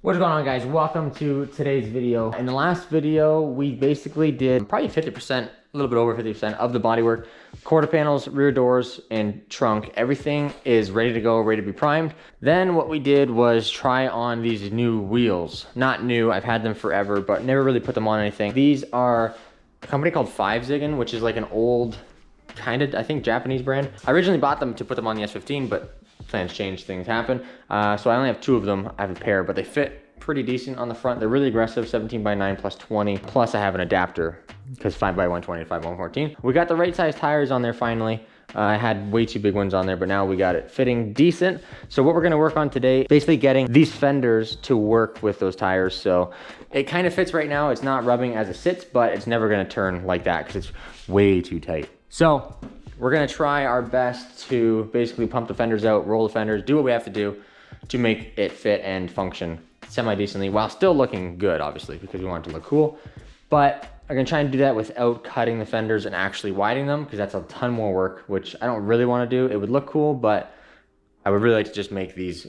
What's going on, guys? Welcome to today's video. In the last video, we basically did probably 50%, a little bit over 50% of the bodywork. Quarter panels, rear doors, and trunk. Everything is ready to go, ready to be primed. Then what we did was try on these new wheels. Not new, I've had them forever, but never really put them on anything. These are a company called Finalizing, which is like an old, kind of, I think, Japanese brand. I originally bought them to put them on the S15, but plans change, things happen. So I only have two of them. I have a pair, but they fit pretty decent on the front. They're really aggressive, 17x9 plus 20. Plus I have an adapter because 5x120 to 5x114. We got the right size tires on there finally. I had way too big ones on there, but now we got it fitting decent. So what we're gonna work on today, basically getting these fenders to work with those tires. So it kind of fits right now. It's not rubbing as it sits, but it's never gonna turn like that because it's way too tight. So we're gonna try our best to basically pump the fenders out, roll the fenders, do what we have to do to make it fit and function semi-decently while still looking good, obviously, because we want it to look cool. But I'm gonna try and do that without cutting the fenders and actually widening them, because that's a ton more work, which I don't really wanna do. It would look cool, but I would really like to just make these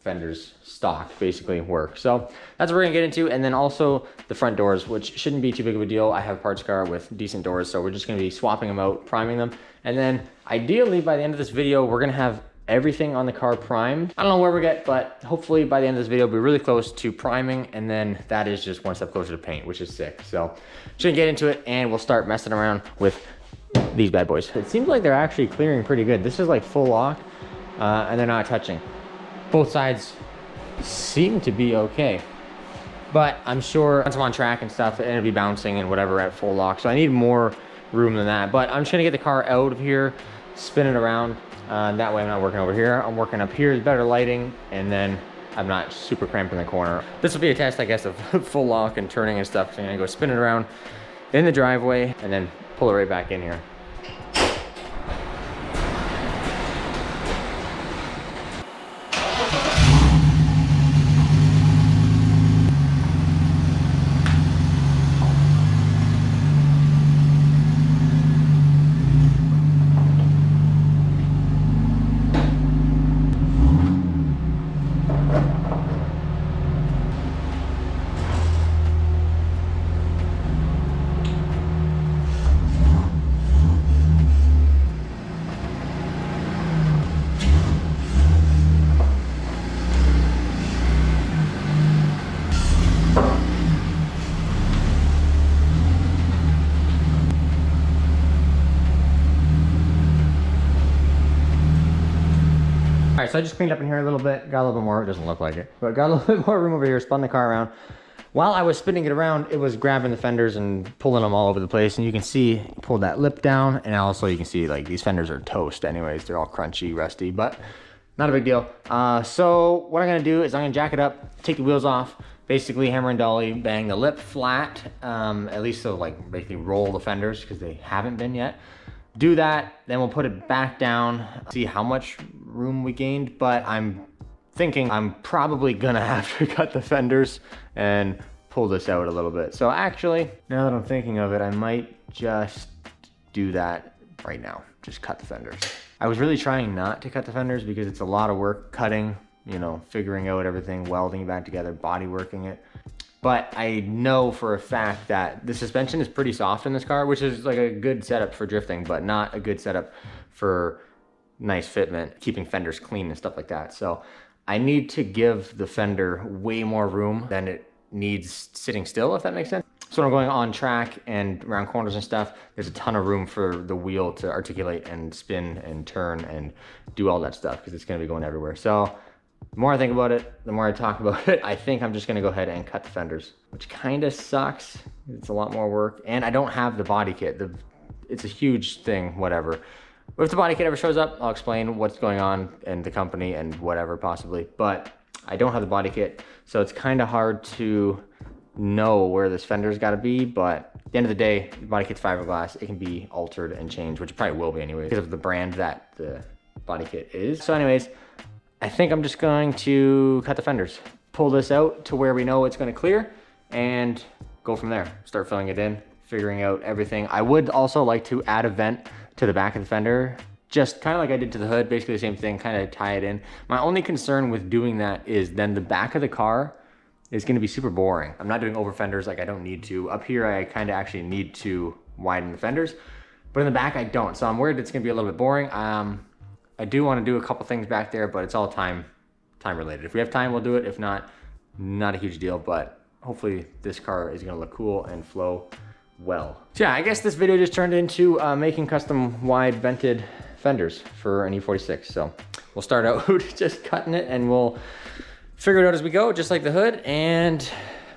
fenders stock basically work. So that's what we're gonna get into. And then also the front doors, which shouldn't be too big of a deal. I have a parts car with decent doors, so we're just gonna be swapping them out, priming them. And then ideally by the end of this video, we're gonna have everything on the car primed. I don't know where we get, but hopefully by the end of this video, we'll be really close to priming. And then that is just one step closer to paint, which is sick. So just gonna get into it and we'll start messing around with these bad boys. It seems like they're actually clearing pretty good. This is like full lock and they're not touching. Both sides seem to be okay, but I'm sure once I'm on track and stuff, it'll be bouncing and whatever at full lock. So I need more room than that, but I'm just gonna get the car out of here, spin it around. That way I'm not working over here. I'm working up here, better lighting, and then I'm not super cramped in the corner. This will be a test, I guess, of full lock and turning and stuff. So I'm gonna go spin it around in the driveway and then pull it right back in here. All right, so I just cleaned up in here a little bit, got a little bit more, it doesn't look like it, but got a little bit more room over here, spun the car around. While I was spinning it around, it was grabbing the fenders and pulling them all over the place. And you can see, pulled that lip down, and also you can see like these fenders are toast anyways. They're all crunchy, rusty, but not a big deal. So what I'm gonna do is I'm gonna jack it up, take the wheels off, basically hammer and dolly, bang the lip flat, at least so like basically roll the fenders because they haven't been yet. Do that, then we'll put it back down, see how much room we gained, but I'm thinking I'm probably gonna have to cut the fenders and pull this out a little bit. So actually, now that I'm thinking of it, I might just do that right now, just cut the fenders. I was really trying not to cut the fenders because it's a lot of work cutting, you know, figuring out everything, welding it back together, body working it. But I know for a fact that the suspension is pretty soft in this car, which is like a good setup for drifting, but not a good setup for nice fitment, keeping fenders clean and stuff like that. So I need to give the fender way more room than it needs sitting still, if that makes sense. So when I'm going on track and around corners and stuff, there's a ton of room for the wheel to articulate and spin and turn and do all that stuff because it's gonna be going everywhere. So the more I think about it, the more I talk about it, I think I'm just gonna go ahead and cut the fenders, which kind of sucks. It's a lot more work. And I don't have the body kit. It's a huge thing, whatever. If the body kit ever shows up, I'll explain what's going on in the company and whatever possibly, but I don't have the body kit. So it's kind of hard to know where this fender's gotta be, but at the end of the day, the body kit's fiberglass. It can be altered and changed, which it probably will be anyway, because of the brand that the body kit is. So anyways, I think I'm just going to cut the fenders, pull this out to where we know it's gonna clear, and go from there. Start filling it in, figuring out everything. I would also like to add a vent to the back of the fender, just kind of like I did to the hood, basically the same thing, kind of tie it in. My only concern with doing that is then the back of the car is gonna be super boring. I'm not doing over fenders, like I don't need to. Up here, I kind of actually need to widen the fenders, but in the back I don't. So I'm worried it's gonna be a little bit boring. I do wanna do a couple things back there, but it's all time related. If we have time, we'll do it. If not, not a huge deal, but hopefully this car is gonna look cool and flow well. So yeah, I guess this video just turned into making custom wide vented fenders for an E46. So we'll start out just cutting it and we'll figure it out as we go, just like the hood, and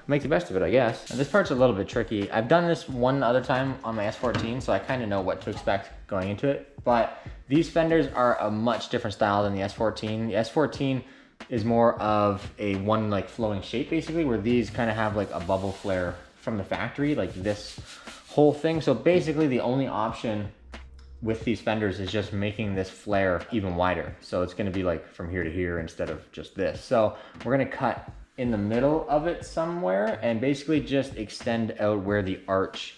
make the best of it, I guess. And this part's a little bit tricky. I've done this one other time on my S14, so I kind of know what to expect going into it. But these fenders are a much different style than the S14. The S14 is more of a one like flowing shape basically, where these kind of have like a bubble flare from the factory, like this whole thing. So basically the only option with these fenders is just making this flare even wider. So it's gonna be like from here to here instead of just this. So we're gonna cut in the middle of it somewhere and basically just extend out where the arch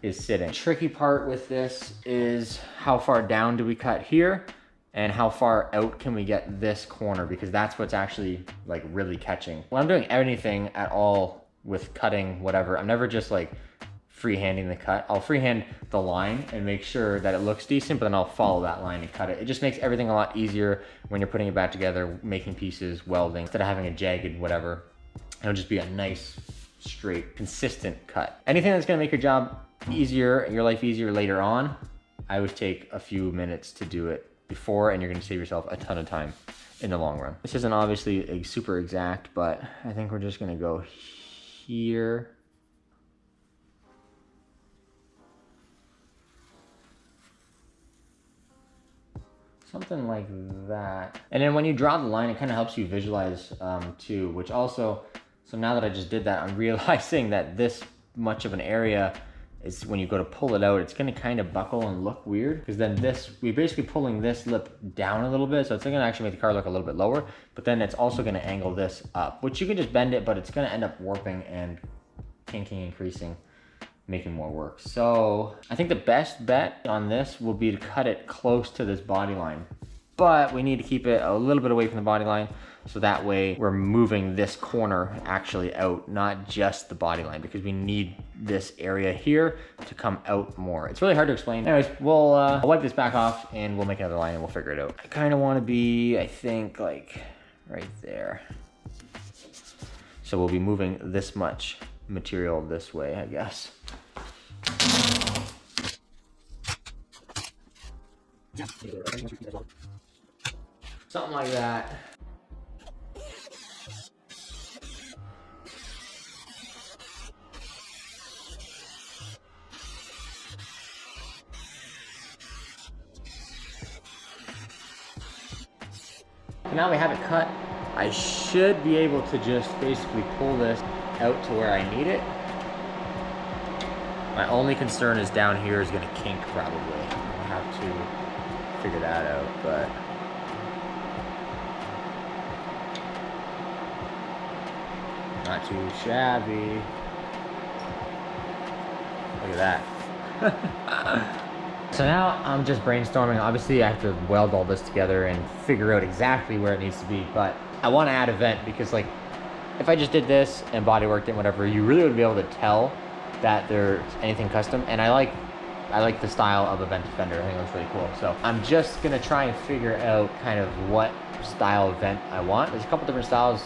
is sitting. Tricky part with this is how far down do we cut here and how far out can we get this corner, because that's what's actually like really catching. When I'm doing anything at all with cutting whatever, I'm never just like freehanding the cut. I'll freehand the line and make sure that it looks decent, but then I'll follow that line and cut it. It just makes everything a lot easier when you're putting it back together, making pieces, welding, instead of having a jagged whatever. It'll just be a nice, straight, consistent cut. Anything that's gonna make your job easier, your life easier later on, I would take a few minutes to do it before, and you're gonna save yourself a ton of time in the long run. This isn't obviously a super exact, but I think we're just gonna go here. Something like that. And then when you draw the line, it kind of helps you visualize too, which also, so now that I just did that, I'm realizing that this much of an area is, when you go to pull it out, it's gonna kind of buckle and look weird, because then this, we're basically pulling this lip down a little bit, so it's gonna actually make the car look a little bit lower, but then it's also gonna angle this up, which you can just bend it, but it's gonna end up warping and kinking and creasing, making more work. So I think the best bet on this will be to cut it close to this body line, but we need to keep it a little bit away from the body line, so that way we're moving this corner actually out, not just the body line, because we need this area here to come out more. It's really hard to explain. Anyways, we'll I'll wipe this back off and we'll make another line and we'll figure it out. I kind of want to be, I think, like right there. So we'll be moving this much material this way, I guess. Something like that. Now we have it cut. I should be able to just basically pull this out to where I need it. My only concern is down here is gonna kink probably. I'll have to figure that out, but. Not too shabby. Look at that. So now I'm just brainstorming. Obviously I have to weld all this together and figure out exactly where it needs to be, but I want to add a vent, because like if I just did this and bodyworked it and whatever, you really would be able to tell that there's anything custom. And I like the style of a vented fender. I think it looks really cool. So I'm just gonna try and figure out kind of what style of vent I want. There's a couple different styles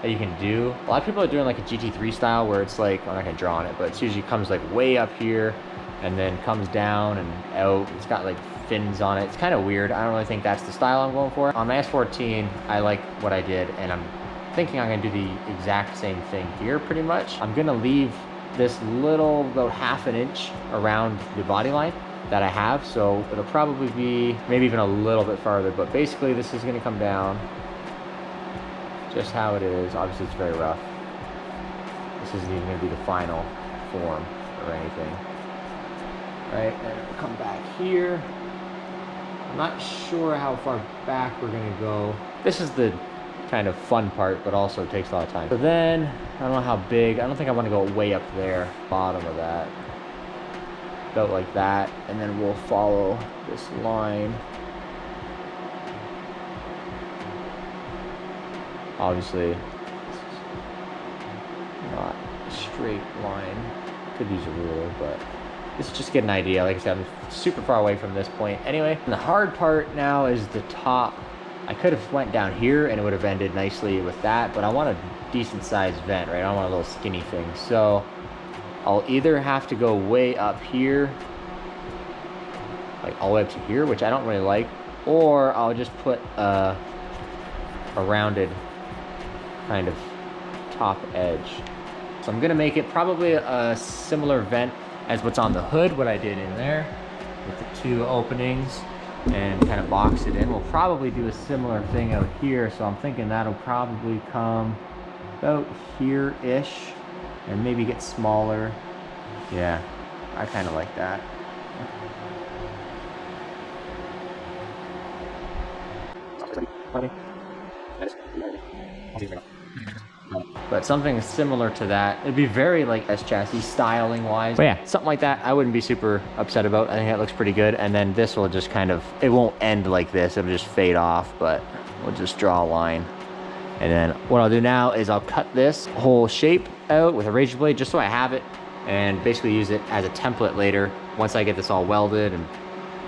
that you can do. A lot of people are doing like a GT3 style where it's like, I'm not gonna draw on it, but it usually comes like way up here and then comes down and out. It's got like fins on it. It's kind of weird. I don't really think that's the style I'm going for. On my S14, I like what I did, and I'm thinking I'm gonna do the exact same thing here pretty much. I'm gonna leave this little, about ½ an inch around the body line that I have, so it'll probably be maybe even a little bit farther, but basically this is gonna come down just how it is. Obviously it's very rough. This isn't even gonna be the final form or anything. Right, and it'll come back here. I'm not sure how far back we're gonna go. This is the kind of fun part, but also takes a lot of time. So then, I don't know how big, I don't think I wanna go way up there, bottom of that. About like that, and then we'll follow this line. Obviously, straight line. Could use a ruler, but this is just get an idea. Like I said, I'm super far away from this point. Anyway, and the hard part now is the top. I could have went down here and it would have ended nicely with that, but I want a decent sized vent, right? I don't want a little skinny thing. So I'll either have to go way up here, like all the way up to here, which I don't really like, or I'll just put a rounded kind of top edge. So I'm gonna make it probably a similar vent as what's on the hood, what I did in there with the two openings, and kind of box it in. We'll probably do a similar thing out here, so I'm thinking that'll probably come about here-ish and maybe get smaller. Yeah, I kind of like that. But something similar to that. It'd be very like S-chassis styling wise. But yeah, something like that I wouldn't be super upset about. I think that looks pretty good. And then this will just kind of, it won't end like this. It'll just fade off, but we'll just draw a line. And then what I'll do now is I'll cut this whole shape out with a razor blade just so I have it, and basically use it as a template later once I get this all welded and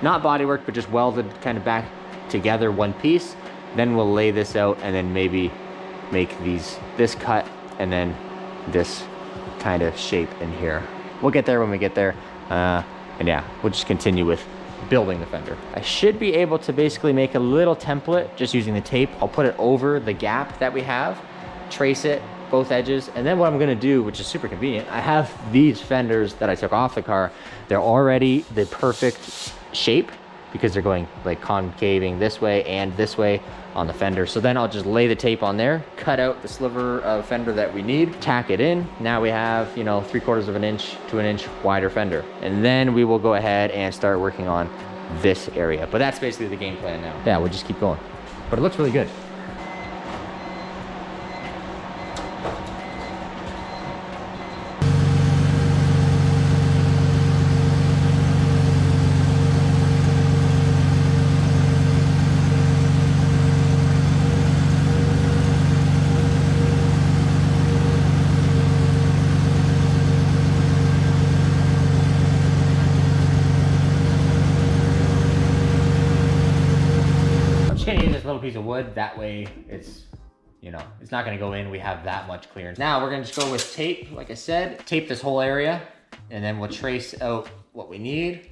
not bodywork, but just welded kind of back together one piece. Then we'll lay this out and then maybe make this cut and then this kind of shape in here. We'll get there when we get there. And yeah, we'll just continue with building the fender. I should be able to basically make a little template just using the tape. I'll put it over the gap that we have, trace it, both edges, and then what I'm gonna do, which is super convenient, I have these fenders that I took off the car. They're already the perfect shape because they're going like concaving this way and this way on the fender. So then I'll just lay the tape on there, cut out the sliver of fender that we need, tack it in. Now we have, you know, 3/4 of an inch to an inch wider fender. And then we will go ahead and start working on this area. But that's basically the game plan now. Yeah, we'll just keep going. But it looks really good. Little piece of wood, that way it's, you know, it's not going to go in. We have that much clearance. Now we're going to just go with tape, like I said, tape this whole area, and then we'll trace out what we need.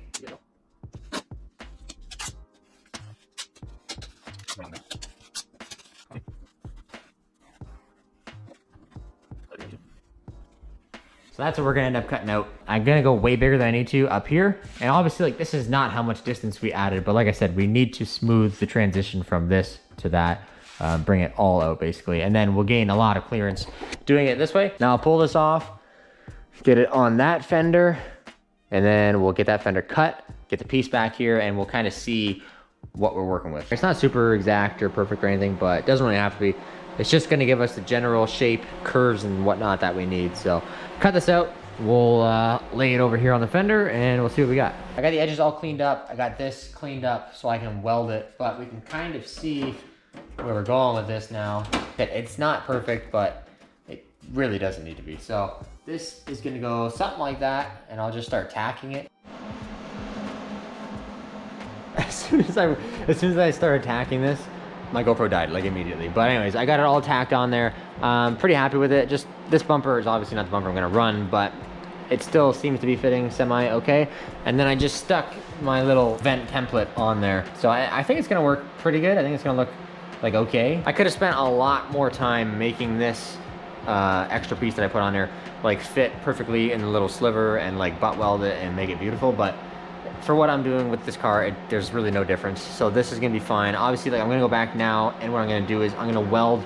So that's what we're gonna end up cutting out. I'm gonna go way bigger than I need to up here. And obviously, like, this is not how much distance we added, but like I said, we need to smooth the transition from this to that, bring it all out basically. And then we'll gain a lot of clearance doing it this way. Now I'll pull this off, get it on that fender, and then we'll get that fender cut, get the piece back here, and we'll kind of see what we're working with. It's not super exact or perfect or anything, but it doesn't really have to be. It's just gonna give us the general shape, curves, and whatnot that we need. So cut this out, we'll lay it over here on the fender, and we'll see what we got. I got the edges all cleaned up. I got this cleaned up so I can weld it, but we can kind of see where we're going with this now. It's not perfect, but it really doesn't need to be. So this is gonna go something like that, and I'll just start tacking it. As soon as I started tacking this, my GoPro died like immediately. But anyways, I got it all tacked on there. Pretty happy with it. Just this bumper is obviously not the bumper I'm gonna run, but it still seems to be fitting semi okay. And then I just stuck my little vent template on there. So I think it's gonna work pretty good. I think it's gonna look like okay. I could have spent a lot more time making this extra piece that I put on there like fit perfectly in the little sliver and like butt weld it and make it beautiful, but for what I'm doing with this car, there's really no difference. So this is gonna be fine. Obviously, like, I'm gonna go back now, and what I'm gonna do is I'm gonna weld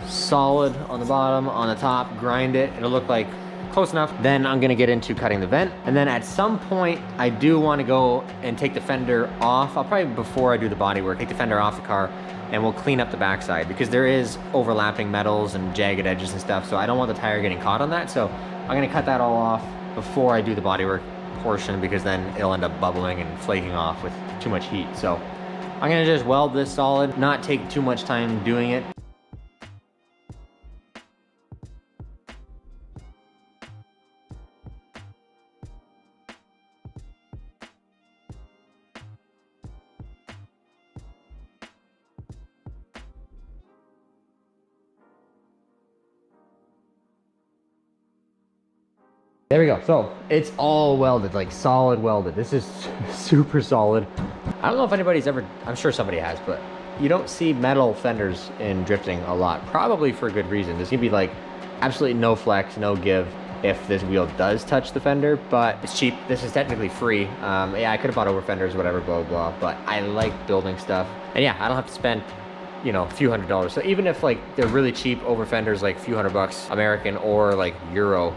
solid on the bottom, on the top, grind it. It'll look like close enough. Then I'm gonna get into cutting the vent. And then at some point, I do wanna go and take the fender off. I'll probably, before I do the body work, take the fender off the car, and we'll clean up the backside because there is overlapping metals and jagged edges and stuff. So I don't want the tire getting caught on that. So I'm gonna cut that all off before I do the body work portion, because then it'll end up bubbling and flaking off with too much heat. So I'm gonna just weld this solid, not take too much time doing it. There we go. So it's all welded, like solid welded. This is super solid. I don't know if anybody's ever, I'm sure somebody has, but you don't see metal fenders in drifting a lot, probably for a good reason. There's gonna be like absolutely no flex, no give if this wheel does touch the fender, but it's cheap. This is technically free. Yeah, I could have bought over fenders, whatever, blah, blah, blah, but I like building stuff. And yeah, I don't have to spend, you know, a few $100s. So even if like they're really cheap over fenders, like a few $100 American or like Euro,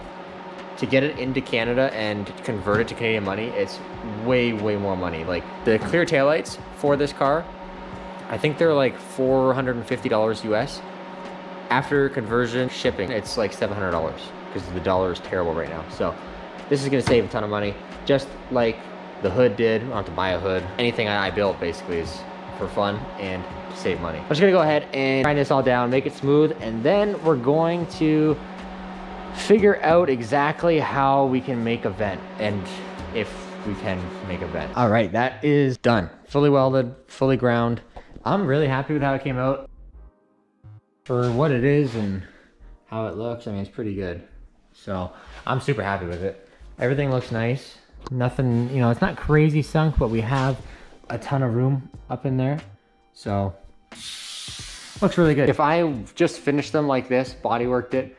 to get it into Canada and convert it to Canadian money, it's way, way more money. Like the clear taillights for this car, I think they're like $450 US. After conversion shipping, it's like $700 because the dollar is terrible right now. So this is gonna save a ton of money, just like the hood did. I don't have to buy a hood. Anything I built basically is for fun and to save money. I'm just gonna go ahead and grind this all down, make it smooth, and then we're going to figure out exactly how we can make a vent and if we can make a vent. All right, that is done. Fully welded, fully ground. I'm really happy with how it came out. For what it is and how it looks, I mean, it's pretty good. So I'm super happy with it. Everything looks nice. Nothing, you know, it's not crazy sunk, but we have a ton of room up in there. So looks really good. If I just finished them like this, bodyworked it,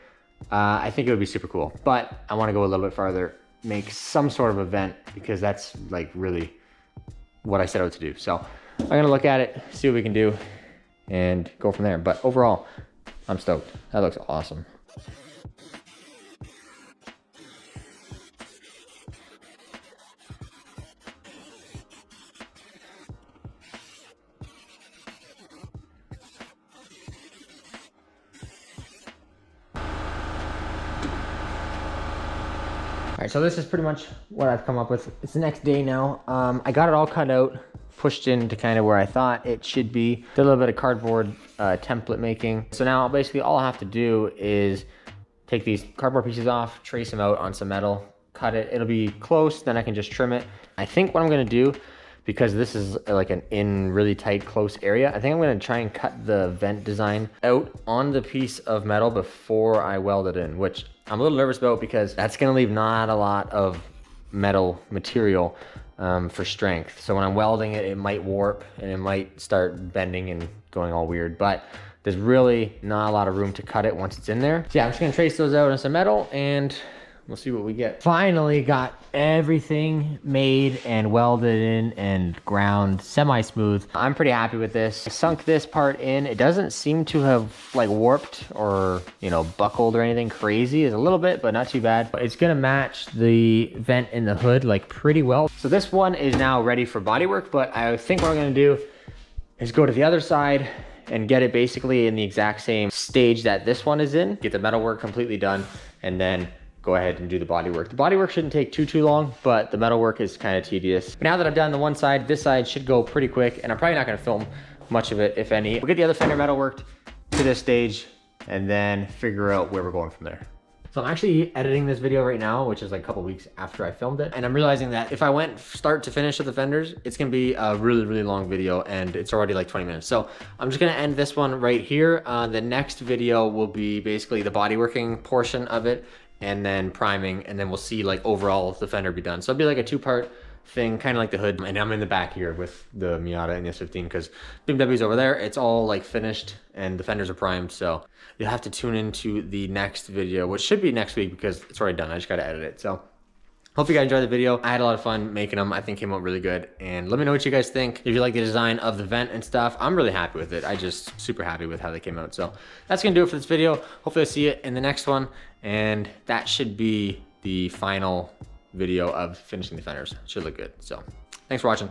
I think it would be super cool, but I want to go a little bit farther, make some sort of event, because that's like really what I set out to do. So I'm gonna look at it, see what we can do, and go from there. But overall, I'm stoked. That looks awesome. All right, so this is pretty much what I've come up with. It's the next day now. I got it all cut out, pushed into kind of where I thought it should be. Did a little bit of cardboard template making. So now basically all I have to do is take these cardboard pieces off, trace them out on some metal, cut it. It'll be close, then I can just trim it. I think what I'm gonna do, because this is like an in really tight, close area, I think I'm gonna try and cut the vent design out on the piece of metal before I weld it in, which I'm a little nervous about because that's gonna leave not a lot of metal material for strength. So when I'm welding it, it might warp and it might start bending and going all weird, but there's really not a lot of room to cut it once it's in there. So yeah, I'm just gonna trace those out in some metal and we'll see what we get. Finally got everything made and welded in and ground semi-smooth. I'm pretty happy with this. I sunk this part in. It doesn't seem to have like warped or, you know, buckled or anything crazy. It's a little bit, but not too bad. It's gonna match the vent in the hood like pretty well. So this one is now ready for bodywork, but I think what I'm gonna do is go to the other side and get it basically in the exact same stage that this one is in. Get the metalwork completely done and then go ahead and do the bodywork. The bodywork shouldn't take too long, but the metalwork is kind of tedious. But now that I've done the one side, this side should go pretty quick, and I'm probably not gonna film much of it, if any. We'll get the other fender metal worked to this stage, and then figure out where we're going from there. So I'm actually editing this video right now, which is like a couple weeks after I filmed it. And I'm realizing that if I went start to finish with the fenders, it's gonna be a really, really long video and it's already like 20 minutes. So I'm just gonna end this one right here. The next video will be basically the bodyworking portion of it and then priming, and then we'll see like overall the fender be done. So it'll be like a two-part thing, kind of like the hood. And I'm in the back here with the Miata and the S15 because BMW's over there. It's all like finished and the fenders are primed. So you'll have to tune into the next video, which should be next week because it's already done. I just gotta edit it. So hope you guys enjoyed the video. I had a lot of fun making them. I think came out really good. And let me know what you guys think. If you like the design of the vent and stuff, I'm really happy with it. I just super happy with how they came out. So that's gonna do it for this video. Hopefully I'll see you in the next one. And that should be the final video of finishing the fenders. Should look good. So thanks for watching.